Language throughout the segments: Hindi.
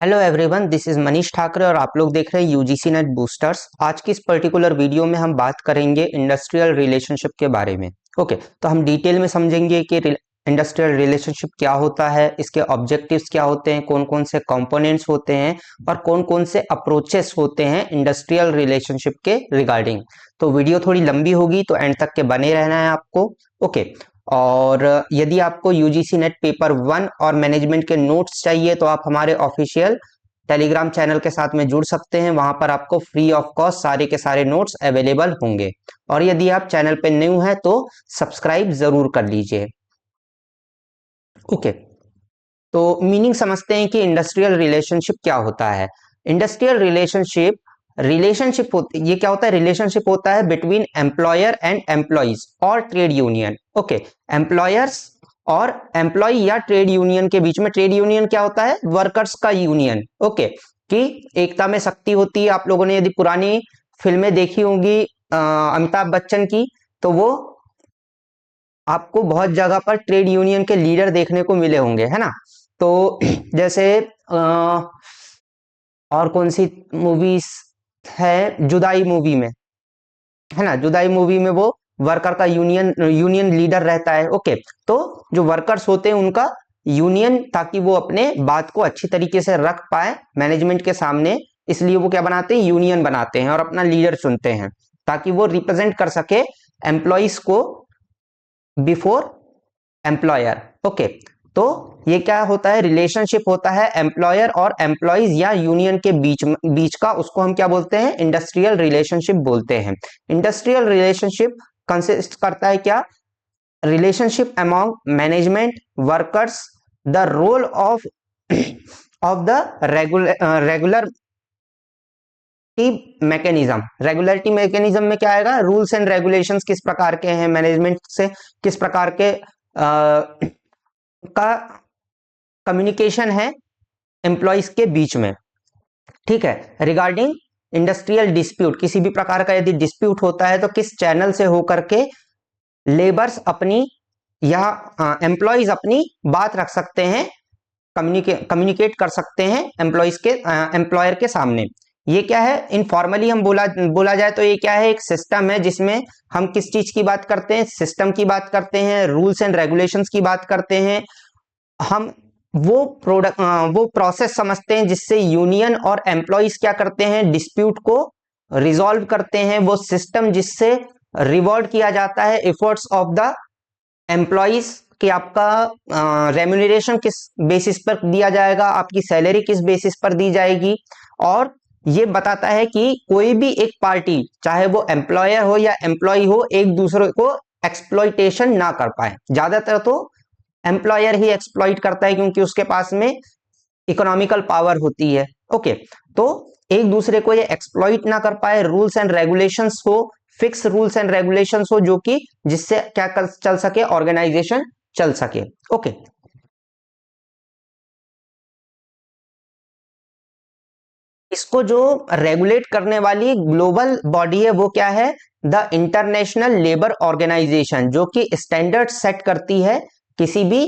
Hello everyone, this is Manish Thackeray और आप लोग देख रहे हैं यूजीसी नेट बूस्टर्स। आज की इस पर्टिकुलर वीडियो में हम बात करेंगे इंडस्ट्रियल रिलेशनशिप के बारे में। ओके, तो हम डिटेल में समझेंगे कि इंडस्ट्रियल रिलेशनशिप क्या होता है, इसके ऑब्जेक्टिव्स क्या होते हैं, कौन कौन से कंपोनेंट्स होते हैं और कौन कौन से अप्रोचेस होते हैं इंडस्ट्रियल रिलेशनशिप के रिगार्डिंग। तो वीडियो थोड़ी लंबी होगी, तो एंड तक के बने रहना है आपको। ओके, और यदि आपको यूजीसी नेट पेपर 1 और मैनेजमेंट के नोट्स चाहिए तो आप हमारे ऑफिशियल टेलीग्राम चैनल के साथ में जुड़ सकते हैं। वहां पर आपको फ्री ऑफ कॉस्ट सारे के सारे नोट्स अवेलेबल होंगे। और यदि आप चैनल पे न्यू हैं तो सब्सक्राइब जरूर कर लीजिए। ओके, तो मीनिंग समझते हैं कि इंडस्ट्रियल रिलेशनशिप क्या होता है। इंडस्ट्रियल रिलेशनशिप ये क्या होता है? रिलेशनशिप होता है बिटवीन एम्प्लॉयर एंड एम्प्लॉइज और ट्रेड यूनियन। ओके, एम्प्लॉयर्स और एम्प्लॉय या ट्रेड यूनियन के बीच में। ट्रेड यूनियन क्या होता है? वर्कर्स का यूनियन। ओके, कि एकता में शक्ति होती है। आप लोगों ने यदि पुरानी फिल्में देखी होंगी अमिताभ बच्चन की, तो वो आपको बहुत जगह पर ट्रेड यूनियन के लीडर देखने को मिले होंगे, है ना। तो जैसे और कौन सी मूवीज है, जुदाई मूवी में, है ना, जुदाई मूवी में वो वर्कर का यूनियन लीडर रहता है। ओके, तो जो वर्कर्स होते हैं उनका यूनियन, ताकि वो अपने बात को अच्छी तरीके से रख पाए मैनेजमेंट के सामने, इसलिए वो क्या बनाते हैं? यूनियन बनाते हैं और अपना लीडर चुनते हैं ताकि वो रिप्रेजेंट कर सके एम्प्लॉइज को बिफोर एम्प्लॉयर। ओके, तो ये क्या होता है? रिलेशनशिप होता है एम्प्लॉयर और एम्प्लॉइज या यूनियन के बीच का। उसको हम क्या बोलते हैं? इंडस्ट्रियल रिलेशनशिप बोलते हैं। इंडस्ट्रियल रिलेशनशिप कंसिस्ट करता है क्या? Relationship among management workers, the role of of the regular mechanism. Regularity mechanism में क्या आएगा? रूल्स एंड रेगुलेशंस किस प्रकार के हैं, मैनेजमेंट से किस प्रकार के का कम्युनिकेशन है एम्प्लॉइज के बीच में। ठीक है, रिगार्डिंग इंडस्ट्रियल डिस्प्यूट, किसी भी प्रकार का यदि डिस्प्यूट होता है तो किस चैनल से होकर के लेबर्स अपनी या एम्प्लॉइज अपनी बात रख सकते हैं, कम्युनिकेट कर सकते हैं एम्प्लॉइज के एम्प्लॉयर के सामने। ये क्या है? इनफॉर्मली हम बोला जाए तो ये क्या है? एक सिस्टम है जिसमें हम किस चीज की बात करते हैं? सिस्टम की बात करते हैं, रूल्स एंड रेगुलेशंस की बात करते हैं। हम वो प्रोसेस समझते हैं जिससे यूनियन और एम्प्लॉइज क्या करते हैं? डिस्प्यूट को रिजॉल्व करते हैं। वो सिस्टम जिससे रिवॉर्ड किया जाता है एफर्ट्स ऑफ द एम्प्लॉइज, कि आपका रेम्यूनरेशन किस बेसिस पर दिया जाएगा, आपकी सैलरी किस बेसिस पर दी जाएगी। और ये बताता है कि कोई भी एक पार्टी, चाहे वो एम्प्लॉयर हो या एम्प्लॉय हो, एक दूसरे को एक्सप्लॉइटेशन ना कर पाए। ज्यादातर तो एम्प्लॉयर ही एक्सप्लॉइट करता है क्योंकि उसके पास में इकोनॉमिकल पावर होती है। ओके, तो एक दूसरे को ये एक्सप्लॉइट ना कर पाए, रूल्स एंड रेगुलेशंस हो, फिक्स रूल्स एंड रेगुलेशंस हो, जो कि जिससे क्या चल सके? ऑर्गेनाइजेशन चल सके। ओके, इसको जो रेगुलेट करने वाली ग्लोबल बॉडी है वो क्या है? द इंटरनेशनल लेबर ऑर्गेनाइजेशन, जो कि स्टैंडर्ड सेट करती है किसी भी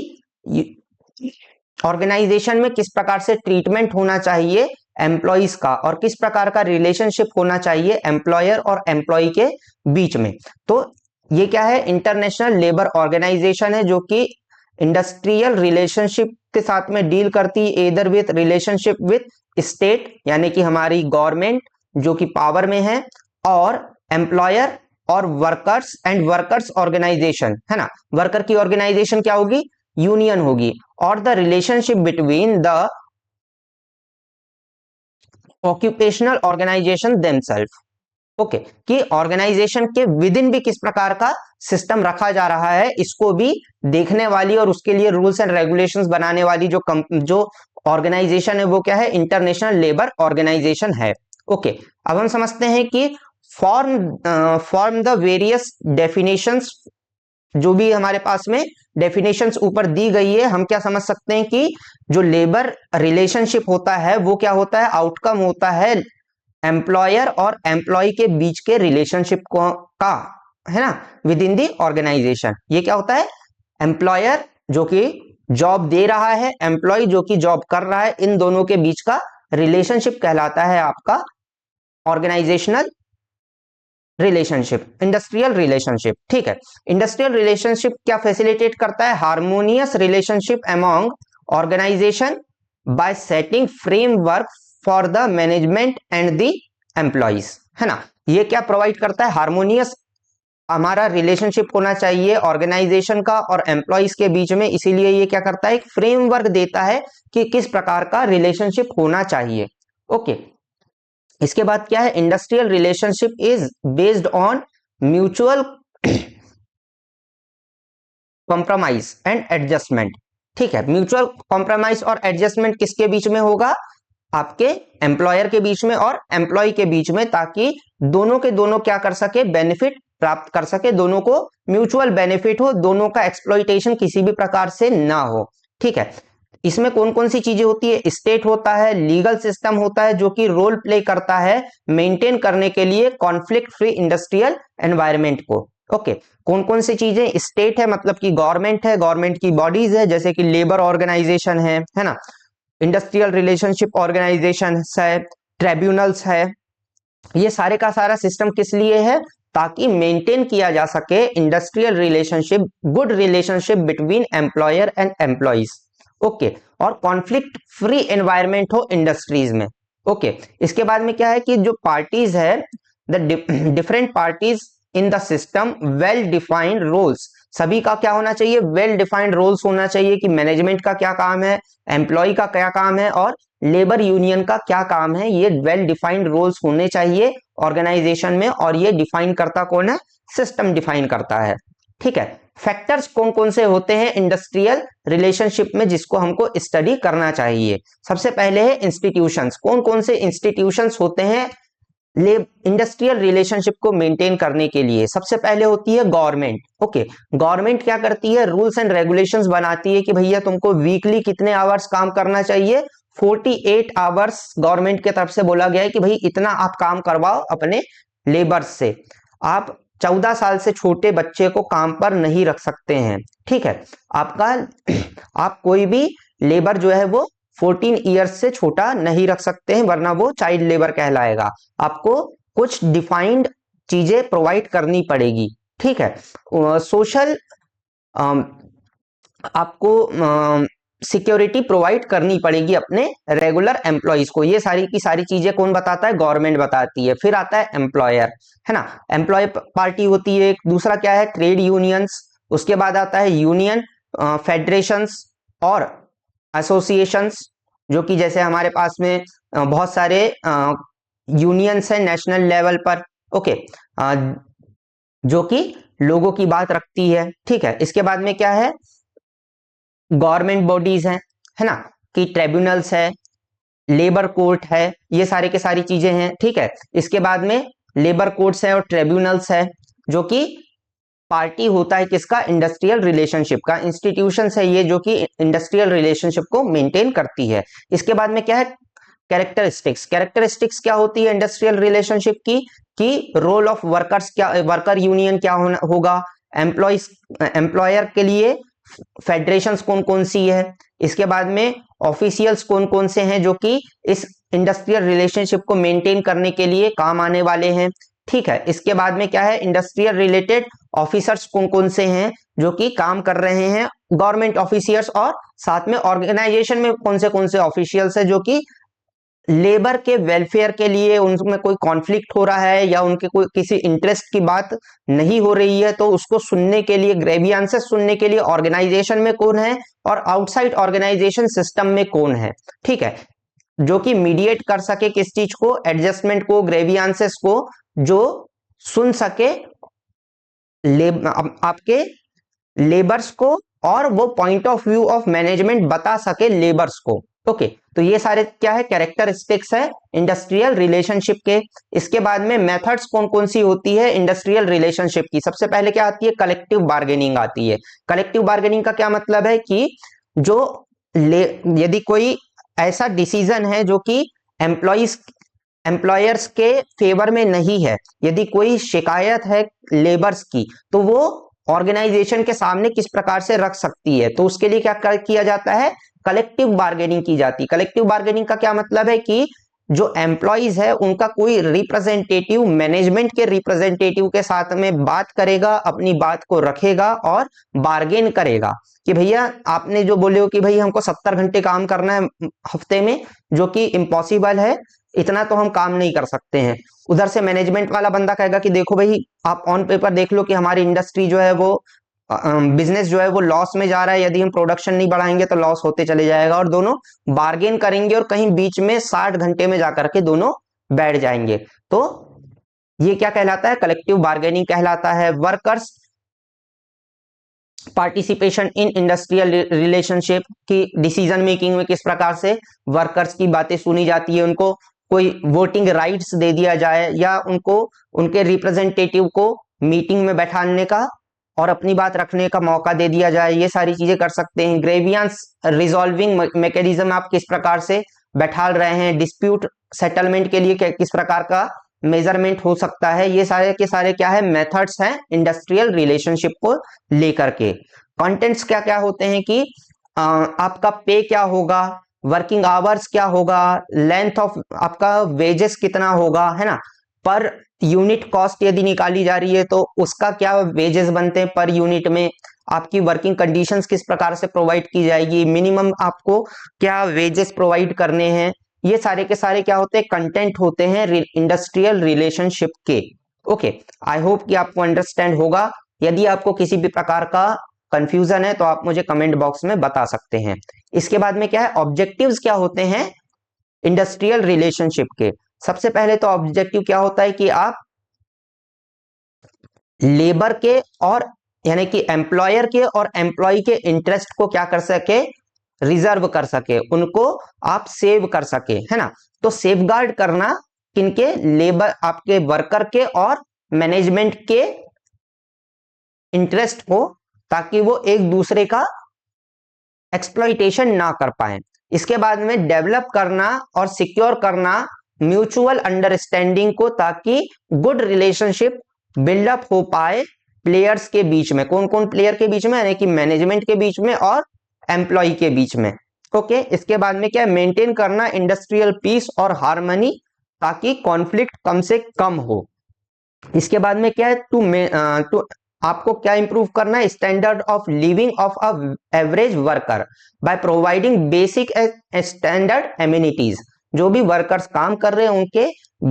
ऑर्गेनाइजेशन में किस प्रकार से ट्रीटमेंट होना चाहिए एम्प्लॉइज का और किस प्रकार का रिलेशनशिप होना चाहिए एम्प्लॉयर और एम्प्लॉय के बीच में। तो ये क्या है? इंटरनेशनल लेबर ऑर्गेनाइजेशन है जो कि इंडस्ट्रियल रिलेशनशिप के साथ में डील करती है, इधर विथ रिलेशनशिप विथ स्टेट, यानी कि हमारी गवर्नमेंट जो कि पावर में है, और एम्प्लॉयर और वर्कर्स एंड वर्कर्स ऑर्गेनाइजेशन, है ना। वर्कर की ऑर्गेनाइजेशन क्या होगी? यूनियन होगी। और the relationship between the occupational organisation themselves. Okay, कि ऑर्गेनाइजेशन के विद इन भी किस प्रकार का सिस्टम रखा जा रहा है, इसको भी देखने वाली और उसके लिए रूल्स एंड रेगुलेशंस बनाने वाली जो ऑर्गेनाइजेशन है वो क्या है? इंटरनेशनल लेबर ऑर्गेनाइजेशन है। ओके, अब हम समझते हैं कि फॉर्म द वेरियस डेफिनेशंस, जो भी हमारे पास में डेफिनेशंस ऊपर दी गई है, हम क्या समझ सकते हैं कि जो लेबर रिलेशनशिप होता है वो क्या होता है? आउटकम होता है एम्प्लॉयर और एम्प्लॉय के बीच के रिलेशनशिप का, है ना, विद इन दी ऑर्गेनाइजेशन। ये क्या होता है? एम्प्लॉयर जो कि जॉब दे रहा है, एम्प्लॉय जो कि जॉब कर रहा है, इन दोनों के बीच का रिलेशनशिप कहलाता है आपका ऑर्गेनाइजेशनल रिलेशनशिप, इंडस्ट्रियल रिलेशनशिप। ठीक है, इंडस्ट्रियल रिलेशनशिप क्या फैसिलिटेट करता है? Harmonious relationship among organisation by setting framework for the management and the employees, है ना। ये क्या प्रोवाइड करता है? हार्मोनियस हमारा रिलेशनशिप होना चाहिए ऑर्गेनाइजेशन का और एम्प्लॉइज के बीच में, इसीलिए ये क्या करता है? एक फ्रेमवर्क देता है कि किस प्रकार का रिलेशनशिप होना चाहिए। ओके, इसके बाद क्या है? Industrial relationship is based on mutual compromise and adjustment. ठीक है, म्यूचुअल कॉम्प्रोमाइज और एडजस्टमेंट किसके बीच में होगा? आपके एम्प्लॉयर के बीच में और एम्प्लॉय के बीच में, ताकि दोनों के दोनों क्या कर सके? बेनिफिट प्राप्त कर सके, दोनों को म्यूचुअल बेनिफिट हो, दोनों का एक्सप्लॉइटेशन किसी भी प्रकार से ना हो। ठीक है, इसमें कौन कौन सी चीजें होती है? स्टेट होता है, लीगल सिस्टम होता है जो कि रोल प्ले करता है मेंटेन करने के लिए कॉन्फ्लिक्ट फ्री इंडस्ट्रियल एनवायरनमेंट को। ओके, कौन कौन सी चीजें? स्टेट है मतलब कि गवर्नमेंट है, गवर्नमेंट की बॉडीज है जैसे कि लेबर ऑर्गेनाइजेशन है ना, इंडस्ट्रियल रिलेशनशिप ऑर्गेनाइजेशन है, ट्रिब्यूनल्स है। ये सारे का सारा सिस्टम किस लिए है? ताकि मेंटेन किया जा सके industrial relationship, good relationship between employer and employees. Okay, और कॉन्फ्लिक्ट फ्री एनवायरनमेंट हो इंडस्ट्रीज में। ओके, इसके बाद में क्या है कि जो पार्टीज है, the different parties in the system, well defined roles, सभी का क्या होना चाहिए? वेल डिफाइंड रोल्स होना चाहिए कि मैनेजमेंट का क्या काम है, एम्प्लॉय का क्या काम है और लेबर यूनियन का क्या काम है। ये वेल डिफाइंड रोल्स होने चाहिए ऑर्गेनाइजेशन में, और ये डिफाइन करता कौन है? सिस्टम डिफाइन करता है। ठीक है, फैक्टर्स कौन कौन से होते हैं इंडस्ट्रियल रिलेशनशिप में जिसको हमको स्टडी करना चाहिए? सबसे पहले है इंस्टीट्यूशंस। कौन कौन से इंस्टीट्यूशंस होते हैं इंडस्ट्रियल रिलेशनशिप को मेंटेन करने के लिए? सबसे पहले होती है गवर्नमेंट। ओके, गवर्नमेंट क्या करती है? रूल्स एंड रेगुलेशंस बनाती है कि भैया तुमको वीकली कितने आवर्स काम करना चाहिए? 48 आवर्स गवर्नमेंट की तरफ से बोला गया है कि भाई इतना आप काम करवाओ अपने लेबर्स से। आप 14 साल से छोटे बच्चे को काम पर नहीं रख सकते हैं। ठीक है, आपका आप कोई भी लेबर जो है वो 14 ईयर्स से छोटा नहीं रख सकते हैं, वरना वो चाइल्ड लेबर कहलाएगा। आपको कुछ डिफाइंड चीजें प्रोवाइड करनी पड़ेगी। ठीक है, सोशल आपको सिक्योरिटी प्रोवाइड करनी पड़ेगी अपने रेगुलर एम्प्लॉइज को। ये सारी की सारी चीजें कौन बताता है? गवर्नमेंट बताती है। फिर आता है एम्प्लॉयर, है ना, एम्प्लॉय पार्टी होती है। दूसरा क्या है? Trade unions. उसके बाद आता है यूनियन, फेडरेशंस और एसोसिएशंस, जो कि जैसे हमारे पास में बहुत सारे यूनियंस हैं नेशनल लेवल पर। ओके, जो कि लोगों की बात रखती है। ठीक है, इसके बाद में क्या है? गवर्नमेंट बॉडीज हैं, है ना, कि ट्रिब्यूनल्स है, लेबर कोर्ट है, ये सारे के सारी चीजें हैं। ठीक है, इसके बाद में लेबर कोर्ट्स है और ट्रिब्यूनल्स है, जो कि पार्टी होता है किसका? इंडस्ट्रियल रिलेशनशिप का। इंस्टीट्यूशंस है ये जो कि इंडस्ट्रियल रिलेशनशिप को मेंटेन करती है। इसके बाद में क्या है? कैरेक्टरिस्टिक्स। कैरेक्टरिस्टिक्स क्या होती है इंडस्ट्रियल रिलेशनशिप की? कि रोल ऑफ वर्कर्स क्या, वर्कर यूनियन क्या होगा, एम्प्लॉइज, एम्प्लॉयर के लिए फेडरेशंस कौन कौन सी है, इसके बाद में ऑफिशियल्स कौन कौन से हैं जो कि इस इंडस्ट्रियल रिलेशनशिप को मेंटेन करने के लिए काम आने वाले हैं। ठीक है, इसके बाद में क्या है? इंडस्ट्रियल रिलेटेड ऑफिसर्स कौन कौन से हैं जो कि काम कर रहे हैं, गवर्नमेंट ऑफिशियल्स, और साथ में ऑर्गेनाइजेशन में कौन से ऑफिशियल्स है जो कि लेबर के वेलफेयर के लिए, उनमें कोई कॉन्फ्लिक्ट हो रहा है या उनके कोई किसी इंटरेस्ट की बात नहीं हो रही है तो उसको सुनने के लिए, ग्रेवियांसेस सुनने के लिए ऑर्गेनाइजेशन में कौन है और आउटसाइड ऑर्गेनाइजेशन सिस्टम में कौन है। ठीक है, जो कि मीडिएट कर सके किस चीज को? एडजस्टमेंट को, ग्रेवियांसेस को, जो सुन सके आपके लेबर्स को, और वो point of view of management बता सके लेबर्स को। ओके, तो ये सारे क्या है? कैरेक्टरिस्टिक्स है इंडस्ट्रियल रिलेशनशिप के। इसके बाद में मेथड्स कौन कौन सी होती है इंडस्ट्रियल रिलेशनशिप की? सबसे पहले क्या आती है? कलेक्टिव बार्गेनिंग आती है। कलेक्टिव बार्गेनिंग का क्या मतलब है? कि जो यदि कोई ऐसा डिसीजन है जो कि एम्प्लॉयर्स के फेवर में नहीं है, यदि कोई शिकायत है लेबर्स की, तो वो ऑर्गेनाइजेशन के सामने किस प्रकार से रख सकती है, तो उसके लिए क्या किया जाता है, कलेक्टिव बार्गेनिंग की जाती है। कलेक्टिव बार्गेनिंग का क्या मतलब है कि जो एम्प्लॉइज है उनका कोई रिप्रेजेंटेटिव मैनेजमेंट के रिप्रेजेंटेटिव के साथ में बात करेगा, अपनी बात को रखेगा और बार्गेन करेगा कि भैया आपने जो बोले हो कि भाई हमको 70 घंटे काम करना है हफ्ते में, जो कि इम्पॉसिबल है, इतना तो हम काम नहीं कर सकते हैं। उधर से मैनेजमेंट वाला बंदा कहेगा कि देखो भाई आप ऑन पेपर देख लो कि हमारी इंडस्ट्री जो है वो बिजनेस जो है वो लॉस में जा रहा है, यदि हम प्रोडक्शन नहीं बढ़ाएंगे तो लॉस होते चले जाएगा, और दोनों बार्गेन करेंगे और कहीं बीच में 60 घंटे में जाकर के दोनों बैठ जाएंगे। तो ये क्या कहलाता है, कलेक्टिव बार्गेनिंग कहलाता है। Workers participation in industrial relationship की डिसीजन मेकिंग में किस प्रकार से वर्कर्स की बातें सुनी जाती है, उनको कोई वोटिंग राइट्स दे दिया जाए या उनको उनके रिप्रेजेंटेटिव को मीटिंग में बैठाने का और अपनी बात रखने का मौका दे दिया जाए, ये सारी चीजें कर सकते हैं। ग्रेवियंस रिजॉल्विंग मैकेनिज्म आप किस प्रकार से बैठाल रहे हैं, डिस्प्यूट सेटलमेंट के लिए किस प्रकार का मेजरमेंट हो सकता है, ये सारे के सारे क्या है, मेथड्स हैं इंडस्ट्रियल रिलेशनशिप को लेकर के। कंटेंट्स क्या क्या होते हैं कि आपका पे क्या होगा, वर्किंग आवर्स क्या होगा, लेंथ ऑफ आपका वेजेस कितना होगा, है ना, पर यूनिट कॉस्ट यदि निकाली जा रही है तो उसका क्या वेजेस बनते हैं पर यूनिट में, आपकी वर्किंग कंडीशंस किस प्रकार से प्रोवाइड की जाएगी, मिनिमम आपको क्या वेजेस प्रोवाइड करने हैं, ये सारे के सारे क्या होते हैं, कंटेंट होते हैं इंडस्ट्रियल रिलेशनशिप के। ओके, आई होप कि आपको अंडरस्टैंड होगा। यदि आपको किसी भी प्रकार का कंफ्यूजन है तो आप मुझे कमेंट बॉक्स में बता सकते हैं। इसके बाद में क्या है, ऑब्जेक्टिव्स क्या होते हैं इंडस्ट्रियल रिलेशनशिप के। सबसे पहले तो ऑब्जेक्टिव क्या होता है कि आप लेबर के और यानी कि एम्प्लॉयर के और एम्प्लॉय के इंटरेस्ट को क्या कर सके, रिजर्व कर सके, उनको आप सेव कर सके, है ना। तो सेफगार्ड करना किनके, लेबर आपके वर्कर के और मैनेजमेंट के इंटरेस्ट को, ताकि वो एक दूसरे का एक्सप्लॉइटेशन ना कर पाए। इसके बाद में डेवलप करना और सिक्योर करना म्यूचुअल अंडरस्टैंडिंग को, ताकि गुड रिलेशनशिप बिल्डअप हो पाए प्लेयर्स के बीच में। कौन कौन प्लेयर के बीच में, यानी कि मैनेजमेंट के बीच में और एम्प्लॉय के बीच में। ओके, इसके बाद में क्या है, मेंटेन करना इंडस्ट्रियल पीस और हार्मनी, ताकि कॉन्फ्लिक्ट कम से कम हो। इसके बाद में क्या है, टू आपको क्या इंप्रूव करना है, standard of living of a average worker by providing basic standard amenities. जो भी वर्कर्स काम कर रहे हैं उनके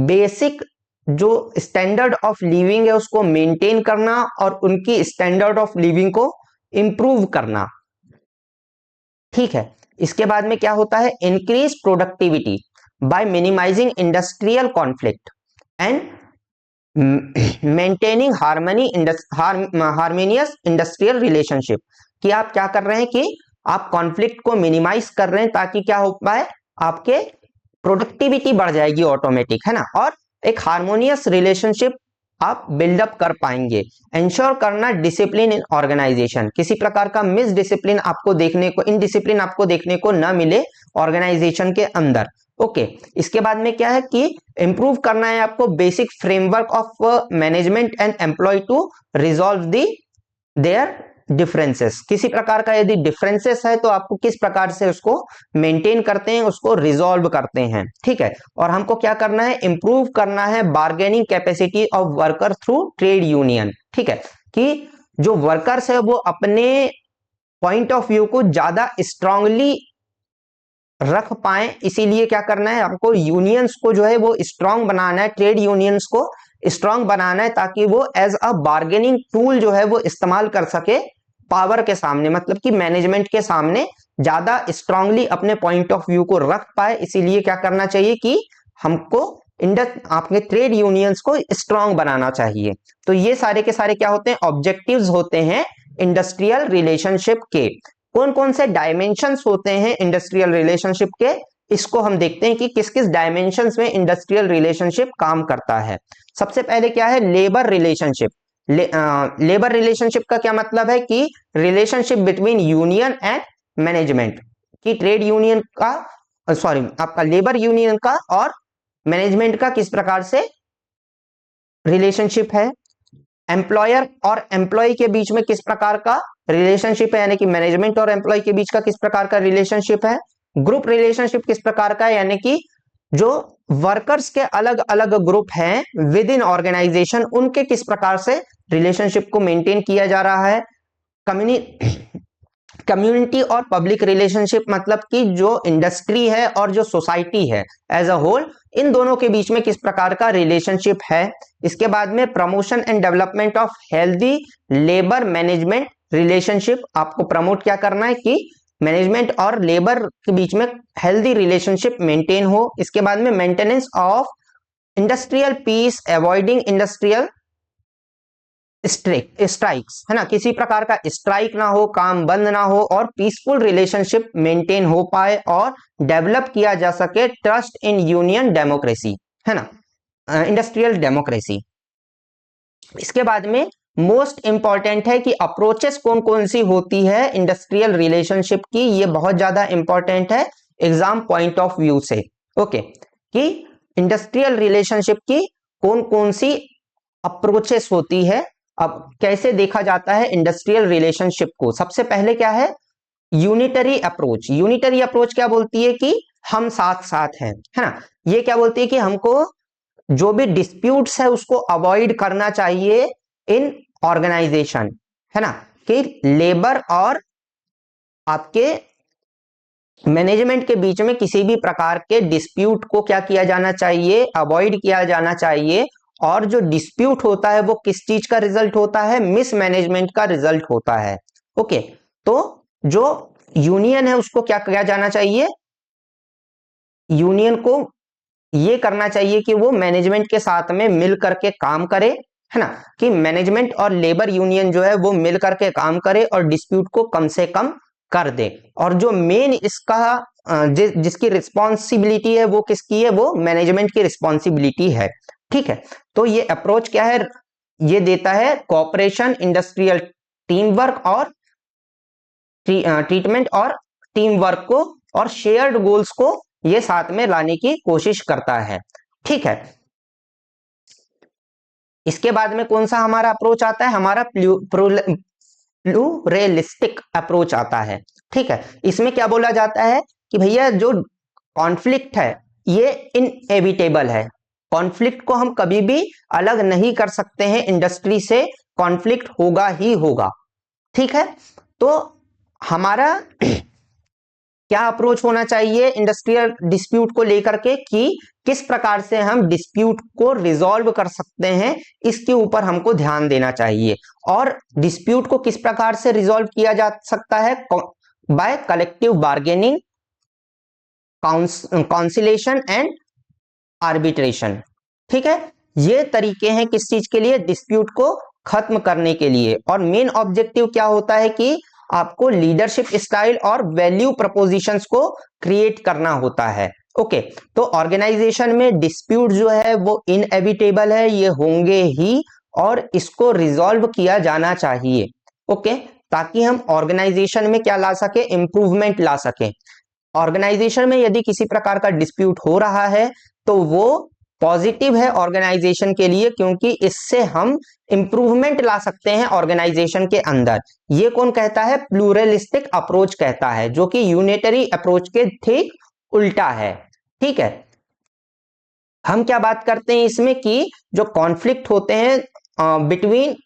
बेसिक जो स्टैंडर्ड ऑफ लिविंग है उसको मेंटेन करना और उनकी स्टैंडर्ड ऑफ लिविंग को इंप्रूव करना। ठीक है, इसके बाद में क्या होता है, increase productivity by minimising industrial conflict and maintaining harmonious industrial relationship. कि आप क्या कर रहे हैं कि आप कॉन्फ्लिक्ट को मिनिमाइज कर रहे हैं, ताकि क्या हो पाए, आपके प्रोडक्टिविटी बढ़ जाएगी ऑटोमेटिक, है ना, और एक हार्मोनियस रिलेशनशिप आप बिल्डअप कर पाएंगे। इंश्योर करना डिसिप्लिन इन ऑर्गेनाइजेशन, किसी प्रकार का मिस डिसिप्लिन आपको देखने को, इनडिसिप्लिन आपको देखने को न मिले ऑर्गेनाइजेशन के अंदर। ओके, इसके बाद में क्या है कि इंप्रूव करना है आपको basic framework of management and employ to resolve the their differences. किसी प्रकार का यदि डिफरेंसेस है तो आपको किस प्रकार से उसको मेंटेन करते हैं, उसको रिजॉल्व करते हैं। ठीक है, और हमको क्या करना है, इंप्रूव करना है bargaining capacity of worker through trade union. ठीक है, कि जो वर्कर्स है वो अपने पॉइंट ऑफ व्यू को ज्यादा स्ट्रांगली रख पाए, इसीलिए क्या करना है, हमको यूनियंस को जो है वो स्ट्रांग बनाना है, ट्रेड यूनियंस को स्ट्रांग बनाना है, ताकि वो एज अ बार्गेनिंग टूल जो है वो इस्तेमाल कर सके पावर के सामने, मतलब कि मैनेजमेंट के सामने ज्यादा स्ट्रांगली अपने पॉइंट ऑफ व्यू को रख पाए। इसीलिए क्या करना चाहिए कि हमको आपके ट्रेड यूनियंस को स्ट्रांग बनाना चाहिए। तो ये सारे के सारे क्या होते हैं, ऑब्जेक्टिव्स होते हैं इंडस्ट्रियल रिलेशनशिप के। कौन कौन से डायमेंशंस होते हैं इंडस्ट्रियल रिलेशनशिप के, इसको हम देखते हैं कि किस किस डायमेंशंस में इंडस्ट्रियल रिलेशनशिप काम करता है। सबसे पहले क्या है, लेबर रिलेशनशिप। लेबर रिलेशनशिप का क्या मतलब है कि relationship between union and management, कि ट्रेड यूनियन का आपका लेबर यूनियन का और मैनेजमेंट का किस प्रकार से रिलेशनशिप है। एम्प्लॉयर और एम्प्लॉय के बीच में किस प्रकार का रिलेशनशिप है, यानी कि मैनेजमेंट और एम्प्लॉय के बीच का किस प्रकार का रिलेशनशिप है। ग्रुप रिलेशनशिप किस प्रकार का है, यानी कि जो वर्कर्स के अलग अलग ग्रुप हैं विद इन ऑर्गेनाइजेशन, उनके किस प्रकार से रिलेशनशिप को मेंटेन किया जा रहा है। कम्युनिटी और पब्लिक रिलेशनशिप मतलब कि जो इंडस्ट्री है और जो सोसाइटी है एज अ होल, इन दोनों के बीच में किस प्रकार का रिलेशनशिप है। इसके बाद में promotion and development of healthy labour management relationship, आपको प्रमोट क्या करना है कि मैनेजमेंट और लेबर के बीच में हेल्दी रिलेशनशिप मेंटेन हो। इसके बाद में maintenance of industrial peace, avoiding industrial strikes, है ना, किसी प्रकार का स्ट्राइक ना हो, काम बंद ना हो और पीसफुल रिलेशनशिप मेंटेन हो पाए और डेवलप किया जा सके ट्रस्ट इन यूनियन डेमोक्रेसी, है ना, इंडस्ट्रियल डेमोक्रेसी। इसके बाद में मोस्ट इंपॉर्टेंट है कि अप्रोचेस कौन कौन सी होती है इंडस्ट्रियल रिलेशनशिप की, ये बहुत ज्यादा इंपॉर्टेंट है एग्जाम पॉइंट ऑफ व्यू से। ओके, कि इंडस्ट्रियल रिलेशनशिप की कौन कौन सी अप्रोचेस होती है। अब कैसे देखा जाता है इंडस्ट्रियल रिलेशनशिप को, सबसे पहले क्या है, यूनिटरी अप्रोच। यूनिटरी अप्रोच क्या बोलती है कि हम साथ साथ हैं, है ना, ये क्या बोलती है कि हमको जो भी डिस्प्यूट्स है उसको अवॉइड करना चाहिए इन ऑर्गेनाइजेशन, है ना, कि लेबर और आपके मैनेजमेंट के बीच में किसी भी प्रकार के डिस्प्यूट को क्या किया जाना चाहिए, अवॉइड किया जाना चाहिए। और जो डिस्प्यूट होता है वो किस चीज का रिजल्ट होता है, मिसमैनेजमेंट का रिजल्ट होता है। ओके, तो जो यूनियन है उसको क्या किया जाना चाहिए, यूनियन को ये करना चाहिए कि वो मैनेजमेंट के साथ में मिल करके काम करे, है ना, कि मैनेजमेंट और लेबर यूनियन जो है वो मिल करके काम करे और डिस्प्यूट को कम से कम कर दे। और जो मेन इसका जिसकी रिस्पॉन्सिबिलिटी है वो किसकी है, वो मैनेजमेंट की रिस्पॉन्सिबिलिटी है। ठीक है, तो ये अप्रोच क्या है, ये देता है कोऑपरेशन, इंडस्ट्रियल टीम वर्क और ट्रीटमेंट और टीम वर्क को और शेयर्ड गोल्स को ये साथ में लाने की कोशिश करता है। ठीक है, इसके बाद में कौन सा हमारा अप्रोच आता है, हमारा प्लूरलिस्टिक अप्रोच आता है। ठीक है, इसमें क्या बोला जाता है कि भैया जो कॉन्फ्लिक्ट है ये इनएविटेबल है, कॉन्फ्लिक्ट को हम कभी भी अलग नहीं कर सकते हैं इंडस्ट्री से, कॉन्फ्लिक्ट होगा ही होगा। ठीक है, तो हमारा क्या अप्रोच होना चाहिए इंडस्ट्रियल डिस्प्यूट को लेकर के कि किस प्रकार से हम डिस्प्यूट को रिजॉल्व कर सकते हैं, इसके ऊपर हमको ध्यान देना चाहिए। और डिस्प्यूट को किस प्रकार से रिजॉल्व किया जा सकता है, by collective bargaining, conciliation and arbitration. ठीक है, ये तरीके हैं किस चीज के लिए, डिस्प्यूट को खत्म करने के लिए। और मेन ऑब्जेक्टिव क्या होता है कि आपको लीडरशिप स्टाइल और वैल्यू प्रपोजिशंस को क्रिएट करना होता है। ओके, तो ऑर्गेनाइजेशन में डिस्प्यूट जो है वो इनएविटेबल है, ये होंगे ही और इसको रिजॉल्व किया जाना चाहिए। ओके, ताकि हम ऑर्गेनाइजेशन में क्या ला सके, इंप्रूवमेंट ला सके। ऑर्गेनाइजेशन में यदि किसी प्रकार का डिस्प्यूट हो रहा है तो वो पॉजिटिव है ऑर्गेनाइजेशन के लिए, क्योंकि इससे हम इंप्रूवमेंट ला सकते हैं ऑर्गेनाइजेशन के अंदर। ये कौन कहता है, प्लूरलिस्टिक अप्रोच कहता है, जो कि यूनिटरी अप्रोच के ठीक उल्टा है। ठीक है, हम क्या बात करते हैं इसमें कि जो कॉन्फ्लिक्ट होते हैं between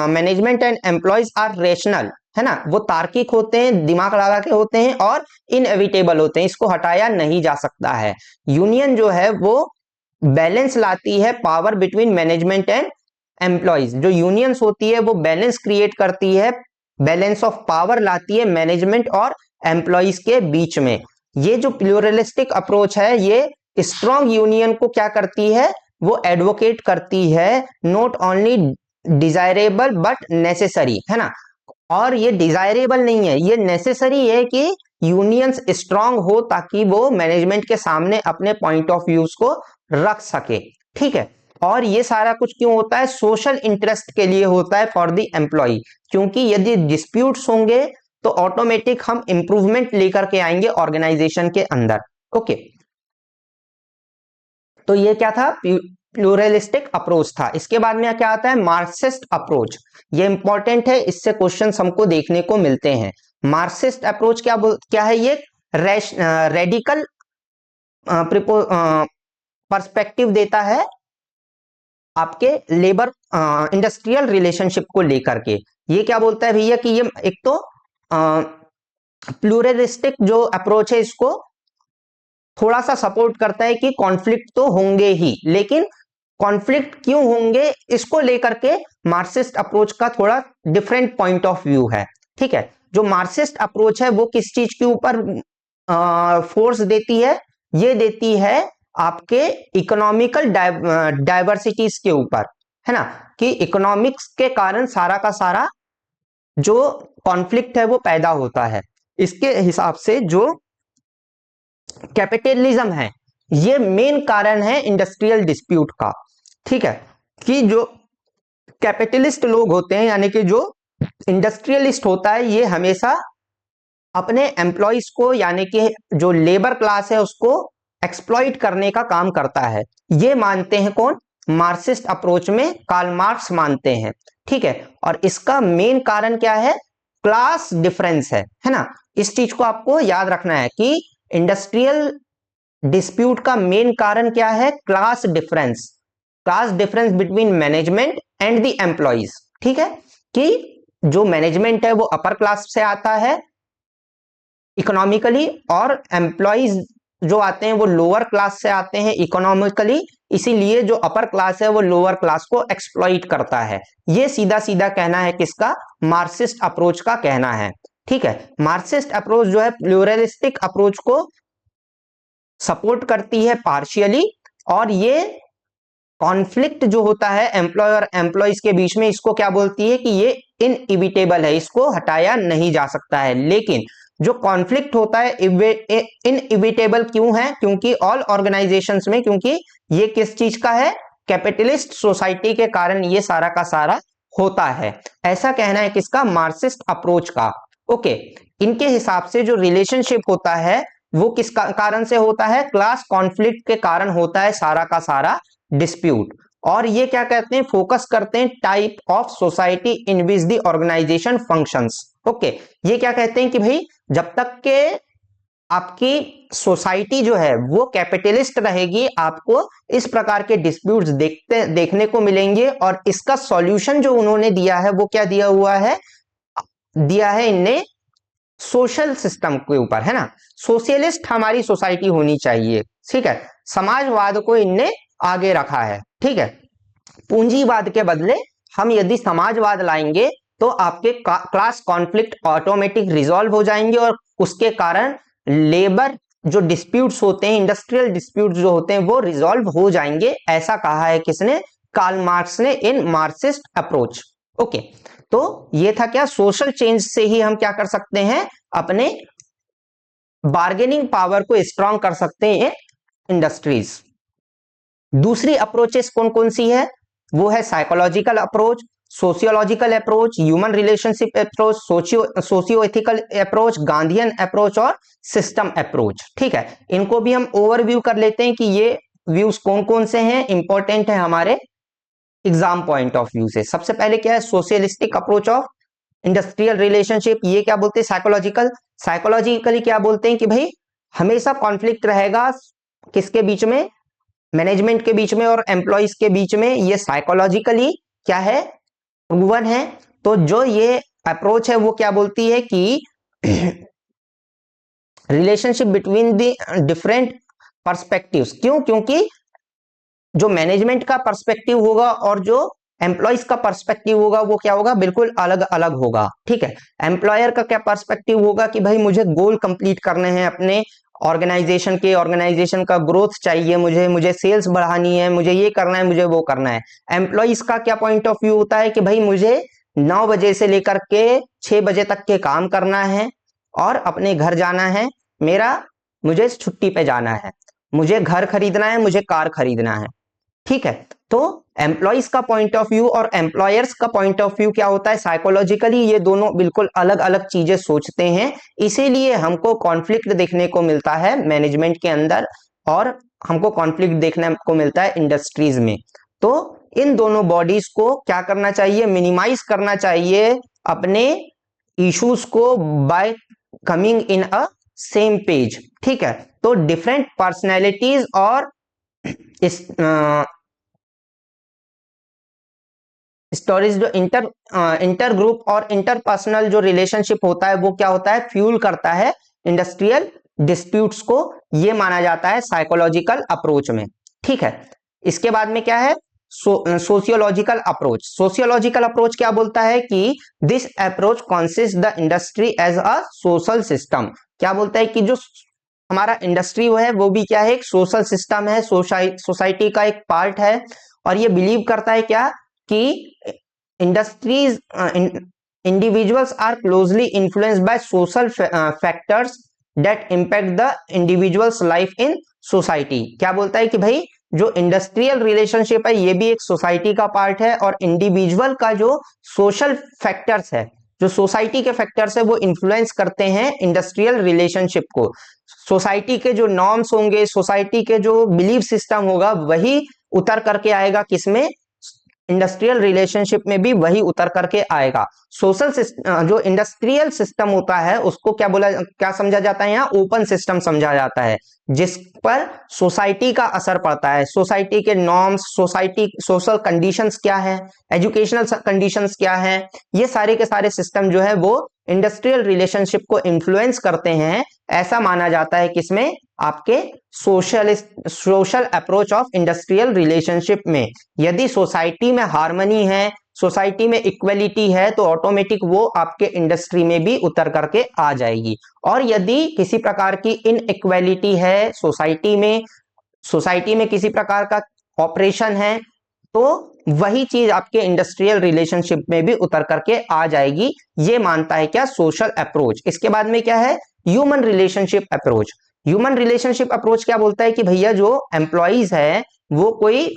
management and employees are rational, है ना, वो तार्किक होते हैं, दिमाग लगा के होते हैं और इनएविटेबल होते हैं, इसको हटाया नहीं जा सकता है। यूनियन जो है वो बैलेंस लाती है power between management and employees, जो यूनियंस होती है वो बैलेंस क्रिएट करती है, बैलेंस ऑफ पावर लाती है मैनेजमेंट और एम्प्लॉयज के बीच में। ये जो प्लूरलिस्टिक अप्रोच है ये स्ट्रॉन्ग यूनियन को क्या करती है, वो एडवोकेट करती है, not only desirable but necessary, है ना, और ये डिजायरेबल नहीं है, ये नेसेसरी है कि यूनियंस स्ट्रांग हो ताकि वो मैनेजमेंट के सामने अपने पॉइंट ऑफ व्यूज को रख सके। ठीक है, और ये सारा कुछ क्यों होता है, सोशल इंटरेस्ट के लिए होता है, फॉर द एम्प्लॉय, क्योंकि यदि डिस्प्यूट्स होंगे तो ऑटोमेटिक हम इंप्रूवमेंट लेकर के आएंगे ऑर्गेनाइजेशन के अंदर। ओके, तो ये क्या था, प्लूरलिस्टिक अप्रोच था। इसके बाद में क्या आता है, मार्क्सिस्ट अप्रोच। ये इंपॉर्टेंट है, इससे क्वेश्चंस हमको देखने को मिलते हैं। मार्क्सिस्ट अप्रोच क्या है, ये रेडिकल पर्सपेक्टिव देता है आपके लेबर इंडस्ट्रियल रिलेशनशिप को लेकर के। ये क्या बोलता है भैया कि ये एक तो प्लूरलिस्टिक जो अप्रोच है इसको थोड़ा सा सपोर्ट करता है कि कॉन्फ्लिक्ट तो होंगे ही, लेकिन कॉन्फ्लिक्ट क्यों होंगे इसको लेकर के मार्क्सिस्ट अप्रोच का थोड़ा डिफरेंट पॉइंट ऑफ व्यू है। ठीक है, जो मार्क्सिस्ट अप्रोच है वो किस चीज के ऊपर फोर्स देती है, ये देती है आपके इकोनॉमिकल डाइवर्सिटीज के ऊपर, है ना, कि इकोनॉमिक्स के कारण सारा का सारा जो कॉन्फ्लिक्ट है वो पैदा होता है। इसके हिसाब से जो कैपिटलिज्म है ये मेन कारण है इंडस्ट्रियल डिस्प्यूट का। ठीक है, कि जो कैपिटलिस्ट लोग होते हैं यानी कि जो इंडस्ट्रियलिस्ट होता है ये हमेशा अपने एम्प्लॉइज को यानी कि जो लेबर क्लास है उसको एक्सप्लॉइट करने का काम करता है। ये मानते हैं कौन, मार्क्सिस्ट अप्रोच में कार्ल मार्क्स मानते हैं। ठीक है, और इसका मेन कारण क्या है, क्लास डिफरेंस है ना। इस चीज को आपको याद रखना है कि इंडस्ट्रियल डिस्प्यूट का मेन कारण क्या है, class difference between management and the employees. ठीक है, कि जो मैनेजमेंट है वो अपर क्लास से आता है इकोनॉमिकली और एम्प्लॉइज जो आते हैं वो लोअर क्लास से आते हैं इकोनॉमिकली, इसीलिए जो अपर क्लास है वो लोअर क्लास को एक्सप्लॉइट करता है। ये सीधा सीधा कहना है किसका, मार्क्सिस्ट अप्रोच का कहना है। ठीक है, मार्क्सिस्ट अप्रोच जो है प्लूरलिस्टिक अप्रोच को सपोर्ट करती है पार्शियली, और ये कॉन्फ्लिक्ट जो होता है एम्प्लॉय और एम्प्लॉइज के बीच में इसको क्या बोलती है कि ये इनइविटेबल है, इसको हटाया नहीं जा सकता है। लेकिन जो कॉन्फ्लिक्ट होता है इनइविटेबल क्यों है, क्योंकि ऑल ऑर्गेनाइजेशंस में, क्योंकि ये किस चीज का है, कैपिटलिस्ट सोसाइटी के कारण ये सारा का सारा होता है। ऐसा कहना है किसका, मार्क्सिस्ट अप्रोच का। ओके, इनके हिसाब से जो रिलेशनशिप होता है वो किस कारण से होता है, क्लास कॉन्फ्लिक्ट के कारण होता है सारा का सारा डिस्प्यूट। और ये क्या कहते हैं, फोकस करते हैं type of society in which the organisation functions. Okay, ये क्या कहते हैं कि भाई जब तक के आपकी सोसाइटी जो है वो कैपिटलिस्ट रहेगी आपको इस प्रकार के डिस्प्यूट्स देखने को मिलेंगे। और इसका सॉल्यूशन जो उन्होंने दिया है वो क्या दिया हुआ है, दिया है इनने सोशल सिस्टम के ऊपर, है ना। सोशलिस्ट हमारी सोसाइटी होनी चाहिए। ठीक है, समाजवाद को इनने आगे रखा है। ठीक है, पूंजीवाद के बदले हम यदि समाजवाद लाएंगे तो आपके क्लास कॉन्फ्लिक्ट ऑटोमेटिक रिजॉल्व हो जाएंगे और उसके कारण लेबर जो डिस्प्यूट्स होते हैं, इंडस्ट्रियल डिस्प्यूट्स जो होते हैं वो रिजॉल्व हो जाएंगे। ऐसा कहा है किसने, कार्ल मार्क्स ने इन मार्क्सिस्ट अप्रोच। ओके, तो ये था क्या, सोशल चेंज से ही हम क्या कर सकते हैं, अपने बार्गेनिंग पावर को स्ट्रांग कर सकते हैं इंडस्ट्रीज। दूसरी अप्रोचेस कौन कौन सी है, वो है psychological approach, sociological approach, human relationship approach, socio ethical approach, Gandhian approach और सिस्टम अप्रोच। ठीक है, इनको भी हम ओवरव्यू कर लेते हैं कि ये व्यूज कौन कौन से हैं, इंपॉर्टेंट है हमारे एग्जाम पॉइंट ऑफ व्यू से। सबसे पहले क्या है, socialistic approach of industrial relationship. ये क्या बोलते हैं, साइकोलॉजिकली क्या बोलते हैं कि भाई हमेशा कॉन्फ्लिक्ट रहेगा किसके बीच में, मैनेजमेंट के बीच में और एम्प्लॉइज के बीच में। ये साइकोलॉजिकली क्या है, प्रूवन है। तो जो ये अप्रोच है वो क्या बोलती है कि relationship between the different perspectives. क्यों, क्योंकि जो मैनेजमेंट का पर्सपेक्टिव होगा और जो एम्प्लॉइज का पर्सपेक्टिव होगा वो क्या होगा, बिल्कुल अलग अलग होगा। ठीक है, एम्प्लॉयर का क्या पर्सपेक्टिव होगा कि भाई मुझे गोल कंप्लीट करने हैं अपने ऑर्गेनाइजेशन का ग्रोथ चाहिए, मुझे सेल्स बढ़ानी है, मुझे ये करना है, मुझे वो करना है। एम्प्लॉइज का क्या पॉइंट ऑफ व्यू होता है कि भाई मुझे 9 बजे से लेकर के 6 बजे तक के काम करना है और अपने घर जाना है, मुझे छुट्टी पे जाना है, मुझे घर खरीदना है, मुझे कार खरीदना है। ठीक है, तो एम्प्लॉइज का पॉइंट ऑफ व्यू और एम्प्लॉयर्स का पॉइंट ऑफ व्यू क्या होता है, साइकोलॉजिकली ये दोनों बिल्कुल अलग अलग चीजें सोचते हैं। इसीलिए हमको कॉन्फ्लिक्ट देखने को मिलता है मैनेजमेंट के अंदर और हमको कॉन्फ्लिक्ट देखने को मिलता है इंडस्ट्रीज में। तो इन दोनों बॉडीज को क्या करना चाहिए, मिनिमाइज करना चाहिए अपने इश्यूज को bye coming in a same page. ठीक है, तो डिफरेंट पर्सनैलिटीज और इस स्टोरीज जो इंटर ग्रुप और इंटरपर्सनल जो रिलेशनशिप होता है वो क्या होता है, फ्यूल करता है इंडस्ट्रियल डिस्प्यूट्स को, ये माना जाता है साइकोलॉजिकल अप्रोच में। ठीक है, इसके बाद में क्या है, सोशियोलॉजिकल अप्रोच। सोशियोलॉजिकल अप्रोच क्या बोलता है कि this approach consist the industry as a social system. क्या बोलता है कि जो हमारा इंडस्ट्री वो है वो भी क्या है, एक सोशल सिस्टम है, सोसाइटी का एक पार्ट है। और ये बिलीव करता है क्या कि industries individuals are closely influenced by social factors that impact the individual's life in society। क्या बोलता है कि भाई जो इंडस्ट्रियल रिलेशनशिप है ये भी एक सोसाइटी का पार्ट है, और इंडिविजुअल का जो सोशल फैक्टर्स है, जो सोसाइटी के फैक्टर्स है वो इन्फ्लुएंस करते हैं इंडस्ट्रियल रिलेशनशिप को। सोसाइटी के जो नॉर्म्स होंगे, सोसाइटी के जो बिलीफ सिस्टम होगा वही उतर करके आएगा किसमें, इंडस्ट्रियल रिलेशनशिप में भी वही उतर करके आएगा। सोशल जो इंडस्ट्रियल सिस्टम होता है उसको क्या समझा जाता है, यहाँ ओपन सिस्टम समझा जाता है, जिस पर सोसाइटी का असर पड़ता है, सोसाइटी के नॉर्म्स, सोसाइटी सोशल कंडीशंस क्या है, एजुकेशनल कंडीशंस क्या है, ये सारे के सारे सिस्टम जो है वो इंडस्ट्रियल रिलेशनशिप को इन्फ्लुएंस करते हैं। ऐसा माना जाता है किसमें, आपके social approach of industrial relationship में। यदि सोसाइटी में हार्मनी है, सोसाइटी में इक्वलिटी है, तो ऑटोमेटिक वो आपके इंडस्ट्री में भी उतर करके आ जाएगी। और यदि किसी प्रकार की इनइक्वलिटी है सोसाइटी में किसी प्रकार का ऑपरेशन है, तो वही चीज आपके इंडस्ट्रियल रिलेशनशिप में भी उतर करके आ जाएगी। ये मानता है क्या, सोशल अप्रोच। इसके बाद में क्या है, human relationship approach. Human relationship approach क्या बोलता है कि भैया जो एम्प्लॉइज है वो कोई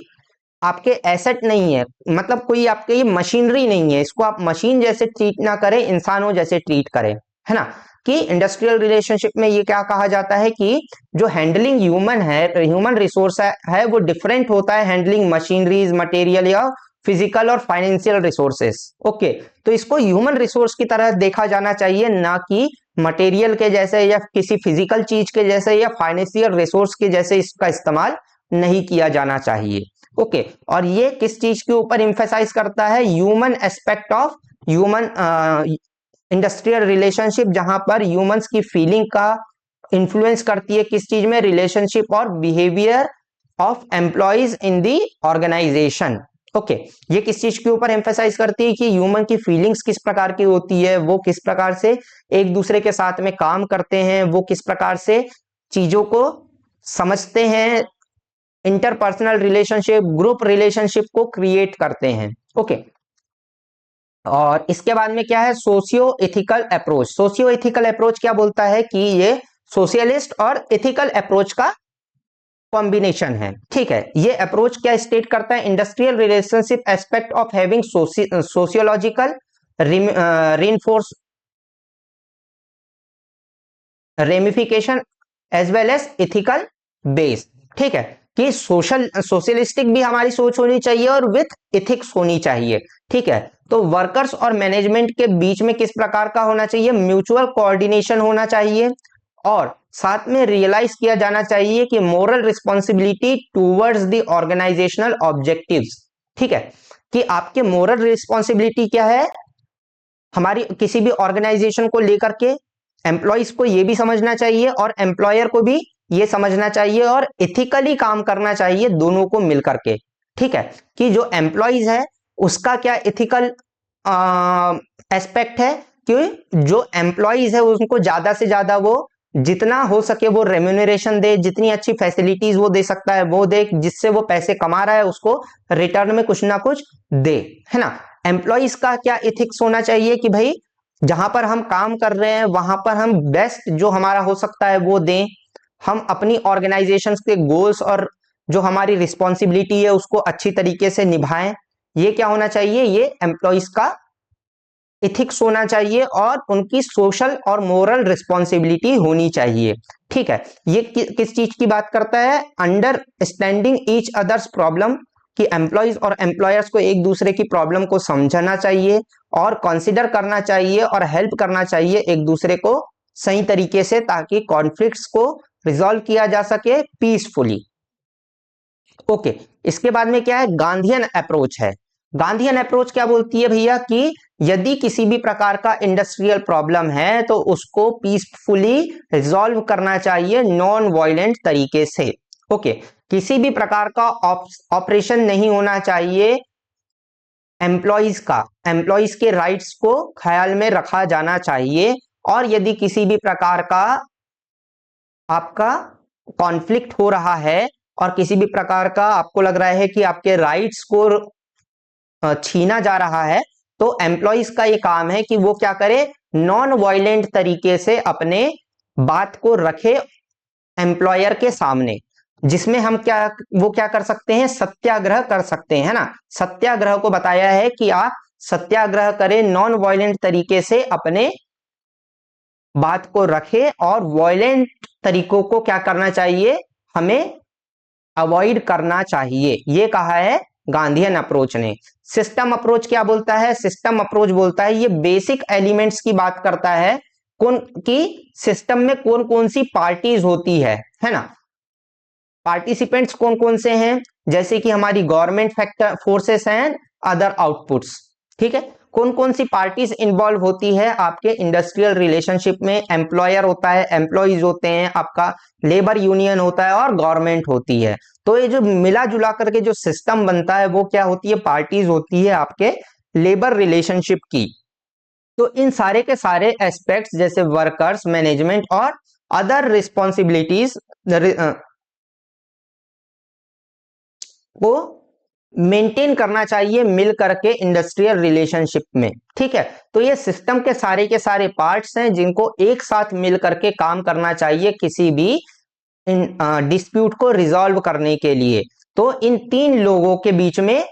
आपके एसेट नहीं है, मतलब कोई आपके ये मशीनरी नहीं है, इसको आप मशीन जैसे ट्रीट ना करें, इंसानों जैसे ट्रीट करें, है ना। कि इंडस्ट्रियल रिलेशनशिप में ये क्या कहा जाता है कि जो हैंडलिंग ह्यूमन रिसोर्स है वो डिफरेंट होता है हैंडलिंग मशीनरीज, मटेरियल या फिजिकल और फाइनेंशियल रिसोर्सेस। ओके, तो इसको ह्यूमन रिसोर्स की तरह देखा जाना चाहिए, ना कि मटेरियल के जैसे या किसी फिजिकल चीज के जैसे या फाइनेंशियल रिसोर्स के जैसे इसका इस्तेमाल नहीं किया जाना चाहिए। ओके, और ये किस चीज के ऊपर इंफेसाइज करता है, human aspect of human industrial relationship, जहां पर ह्यूमंस की फीलिंग का इन्फ्लुएंस करती है किस चीज में, रिलेशनशिप और behaviour of employees in the organisation. Okay, ये किस चीज के ऊपर एम्फेसाइज करती है कि ह्यूमन की फीलिंग्स किस प्रकार की होती है, वो किस प्रकार से एक दूसरे के साथ में काम करते हैं, वो किस प्रकार से चीजों को समझते हैं, इंटरपर्सनल रिलेशनशिप, ग्रुप रिलेशनशिप को क्रिएट करते हैं। ओके, और इसके बाद में क्या है, socio ethical approach. Socio ethical approach क्या बोलता है कि ये सोशलिस्ट और एथिकल अप्रोच का कॉम्बिनेशन है। ठीक है, ये अप्रोच क्या स्टेट करता है, industrial relationship aspect of having sociological reinforce ramification as well as ethical base. ठीक है, कि सोशलिस्टिक भी हमारी सोच होनी चाहिए और विथ इथिक्स होनी चाहिए। ठीक है, तो वर्कर्स और मैनेजमेंट के बीच में किस प्रकार का होना चाहिए, म्यूचुअल कोऑर्डिनेशन होना चाहिए, और साथ में रियलाइज किया जाना चाहिए कि moral responsibility towards the organisational objectives. ठीक है, कि आपके मोरल रिस्पॉन्सिबिलिटी क्या है हमारी किसी भी ऑर्गेनाइजेशन को लेकर के, एम्प्लॉइज को ये भी समझना चाहिए और एम्प्लॉयर को भी ये समझना चाहिए, और इथिकली काम करना चाहिए दोनों को मिलकर के। ठीक है, कि जो एम्प्लॉइज है उसका क्या इथिकल एस्पेक्ट है, कि जो एम्प्लॉइज है उनको ज्यादा से ज्यादा वो जितना हो सके वो रेम्यूनरेशन दे, जितनी अच्छी फैसिलिटीज वो दे सकता है वो दे, जिससे वो पैसे कमा रहा है उसको रिटर्न में कुछ ना कुछ दे, है ना। एम्प्लॉइज का क्या इथिक्स होना चाहिए कि भाई जहां पर हम काम कर रहे हैं वहां पर हम बेस्ट जो हमारा हो सकता है वो दें, हम अपनी ऑर्गेनाइजेशन के गोल्स और जो हमारी रिस्पॉन्सिबिलिटी है उसको अच्छी तरीके से निभाएं। ये क्या होना चाहिए, ये एम्प्लॉइज का इथिक्स होना चाहिए और उनकी सोशल और मोरल रिस्पॉन्सिबिलिटी होनी चाहिए। ठीक है, ये किस चीज की बात करता है? अंडरस्टैंडिंग ईच अदर्स प्रॉब्लम, कि एम्प्लॉयज और एम्प्लॉयर्स को एक दूसरे की प्रॉब्लम को समझना चाहिए और कंसिडर करना चाहिए और हेल्प करना चाहिए एक दूसरे को सही तरीके से, ताकि कॉन्फ्लिक्ट्स को रिजॉल्व किया जा सके पीसफुली। ओके, इसके बाद में क्या है? गांधीयन अप्रोच है। गांधीयन अप्रोच क्या बोलती है भैया कि यदि किसी भी प्रकार का इंडस्ट्रियल प्रॉब्लम है तो उसको पीसफुली रिजॉल्व करना चाहिए नॉन वायलेंट तरीके से। ओके, किसी भी प्रकार का ऑपरेशन नहीं होना चाहिए, एम्प्लॉयज के राइट्स को ख्याल में रखा जाना चाहिए, और यदि किसी भी प्रकार का आपका कॉन्फ्लिक्ट हो रहा है और किसी भी प्रकार का आपको लग रहा है कि आपके राइट्स को छीना जा रहा है, तो एम्प्लॉयज का ये काम है कि वो क्या करे? नॉन वायलेंट तरीके से अपने बात को रखे एम्प्लॉयर के सामने, जिसमें हम वो क्या कर सकते हैं? सत्याग्रह कर सकते हैं, है ना। सत्याग्रह को बताया है कि आप सत्याग्रह करें, नॉन वायलेंट तरीके से अपने बात को रखे, और वायलेंट तरीकों को क्या करना चाहिए? हमें अवॉइड करना चाहिए, ये कहा है गांधीयन अप्रोच ने। सिस्टम अप्रोच क्या बोलता है? सिस्टम अप्रोच बोलता है, ये बेसिक एलिमेंट्स की बात करता है, कौन की सिस्टम में कौन कौन सी पार्टीज होती है ना। पार्टिसिपेंट्स कौन कौन से हैं? जैसे कि हमारी government factor forces and other outputs. ठीक है, कौन कौन सी पार्टीज इंवॉल्व होती है आपके इंडस्ट्रियल रिलेशनशिप में? एम्प्लॉयर होता है, एम्प्लॉयज होते हैं, आपका लेबर यूनियन होता है और गवर्नमेंट होती है। तो ये जो मिला जुला करके जो सिस्टम बनता है वो क्या होती है? पार्टीज होती है आपके लेबर रिलेशनशिप की। तो इन सारे के सारे एस्पेक्ट्स जैसे वर्कर्स, मैनेजमेंट और अदर रिस्पॉन्सिबिलिटीज को मेंटेन करना चाहिए मिल करके इंडस्ट्रियल रिलेशनशिप में। ठीक है, तो ये सिस्टम के सारे पार्ट्स हैं जिनको एक साथ मिल करके काम करना चाहिए किसी भी डिस्प्यूट को रिजॉल्व करने के लिए। तो इन तीन लोगों के बीच में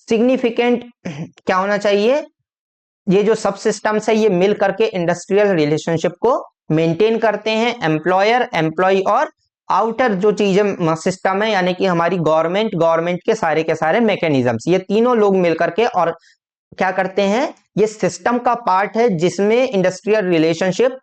सिग्निफिकेंट क्या होना चाहिए? ये जो सब सिस्टम्स है ये मिल करके इंडस्ट्रियल रिलेशनशिप को मेंटेन करते हैं, एम्प्लॉयर, एम्प्लॉय और आउटर जो चीजें सिस्टम है, यानी कि हमारी गवर्नमेंट के सारे मैकेनिज्म्स, ये तीनों लोग मिलकर के और क्या करते हैं? ये सिस्टम का पार्ट है जिसमें इंडस्ट्रियल रिलेशनशिप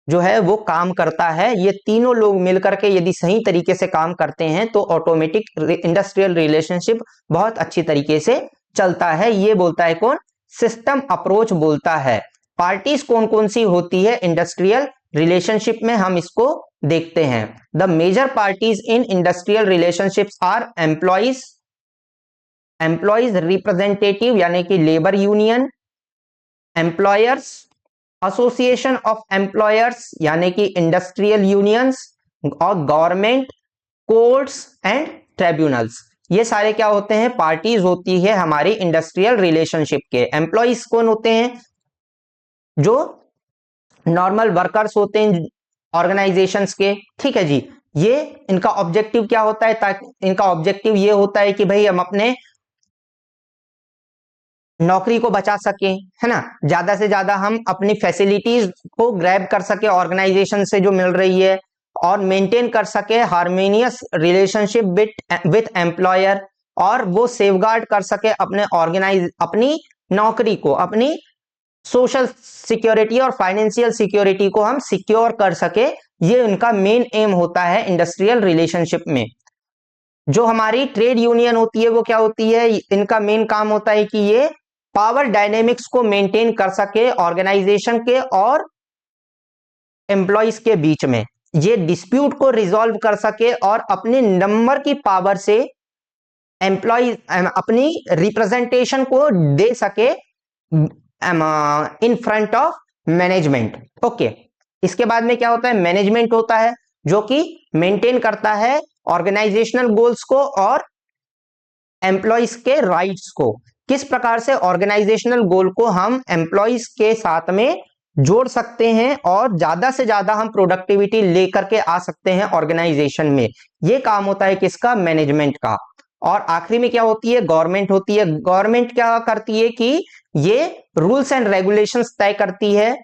जो है वो काम करता है। ये तीनों लोग मिलकर के यदि सही तरीके से काम करते हैं तो ऑटोमेटिक इंडस्ट्रियल रिलेशनशिप बहुत अच्छी तरीके से चलता है। ये बोलता है कौन? सिस्टम अप्रोच बोलता है। पार्टीज कौन कौन सी होती है इंडस्ट्रियल रिलेशनशिप में, हम इसको देखते हैं। The major parties in industrial relationships are employees representative यानी कि labour union, employers, association of employers यानी कि इंडस्ट्रियल यूनियंस, और गवर्नमेंट, कोर्ट्स एंड ट्रिब्यूनल्स। ये सारे क्या होते हैं? पार्टीज होती है हमारी इंडस्ट्रियल रिलेशनशिप के। एम्प्लॉयज कौन होते हैं? जो नॉर्मल वर्कर्स होते हैं ऑर्गेनाइजेशंस के। ठीक है जी, ये इनका ऑब्जेक्टिव क्या होता है? ताकि इनका ऑब्जेक्टिव ये होता है कि भाई हम अपने नौकरी को बचा सके, है ना, ज्यादा से ज्यादा हम अपनी फैसिलिटीज को ग्रैब कर सके ऑर्गेनाइजेशन से जो मिल रही है, और मेंटेन कर सके हार्मोनियस रिलेशनशिप विथ एम्प्लॉयर, और वो सेफगार्ड कर सके अपनी नौकरी को, अपनी सोशल सिक्योरिटी और फाइनेंशियल सिक्योरिटी को हम सिक्योर कर सके। ये उनका मेन एम होता है इंडस्ट्रियल रिलेशनशिप में। जो हमारी ट्रेड यूनियन होती है वो क्या होती है? इनका मेन काम होता है कि ये पावर डायनेमिक्स को मेंटेन कर सके ऑर्गेनाइजेशन के और एम्प्लॉयज के बीच में, ये डिस्प्यूट को रिजॉल्व कर सके और अपने नंबर की पावर से एम्प्लॉय अपनी रिप्रेजेंटेशन को दे सके in front of management. Okay, इसके बाद में क्या होता है? मैनेजमेंट होता है जो कि मेंटेन करता है ऑर्गेनाइजेशनल गोल्स को और एम्प्लॉयज के राइट्स को। किस प्रकार से ऑर्गेनाइजेशनल गोल को हम एम्प्लॉयज के साथ में जोड़ सकते हैं और ज्यादा से ज्यादा हम प्रोडक्टिविटी लेकर के आ सकते हैं ऑर्गेनाइजेशन में, ये काम होता है किसका? मैनेजमेंट का। और आखिरी में क्या होती है? गवर्नमेंट होती है। गवर्नमेंट क्या करती है कि ये रूल्स एंड रेगुलेशंस तय करती है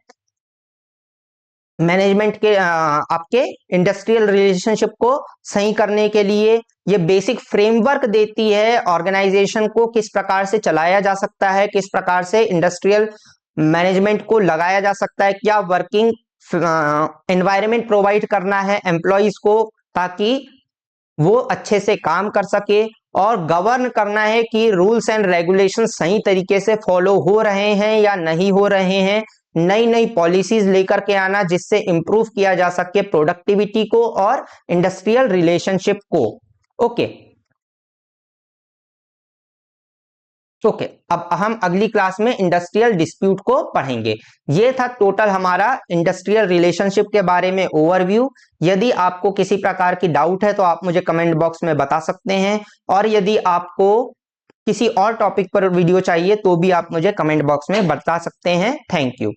मैनेजमेंट के आपके इंडस्ट्रियल रिलेशनशिप को सही करने के लिए। ये बेसिक फ्रेमवर्क देती है ऑर्गेनाइजेशन को किस प्रकार से चलाया जा सकता है, किस प्रकार से इंडस्ट्रियल मैनेजमेंट को लगाया जा सकता है, क्या वर्किंग एनवायरनमेंट प्रोवाइड करना है एम्प्लॉयज को ताकि वो अच्छे से काम कर सके, और गवर्न करना है कि रूल्स एंड रेगुलेशन सही तरीके से फॉलो हो रहे हैं या नहीं हो रहे हैं। नई नई पॉलिसीज लेकर के आना जिससे इंप्रूव किया जा सके प्रोडक्टिविटी को और इंडस्ट्रियल रिलेशनशिप को। ओके ओके अब हम अगली क्लास में इंडस्ट्रियल डिस्प्यूट को पढ़ेंगे। ये था टोटल हमारा इंडस्ट्रियल रिलेशनशिप के बारे में ओवरव्यू। यदि आपको किसी प्रकार की डाउट है तो आप मुझे कमेंट बॉक्स में बता सकते हैं, और यदि आपको किसी और टॉपिक पर वीडियो चाहिए तो भी आप मुझे कमेंट बॉक्स में बता सकते हैं। Thank you.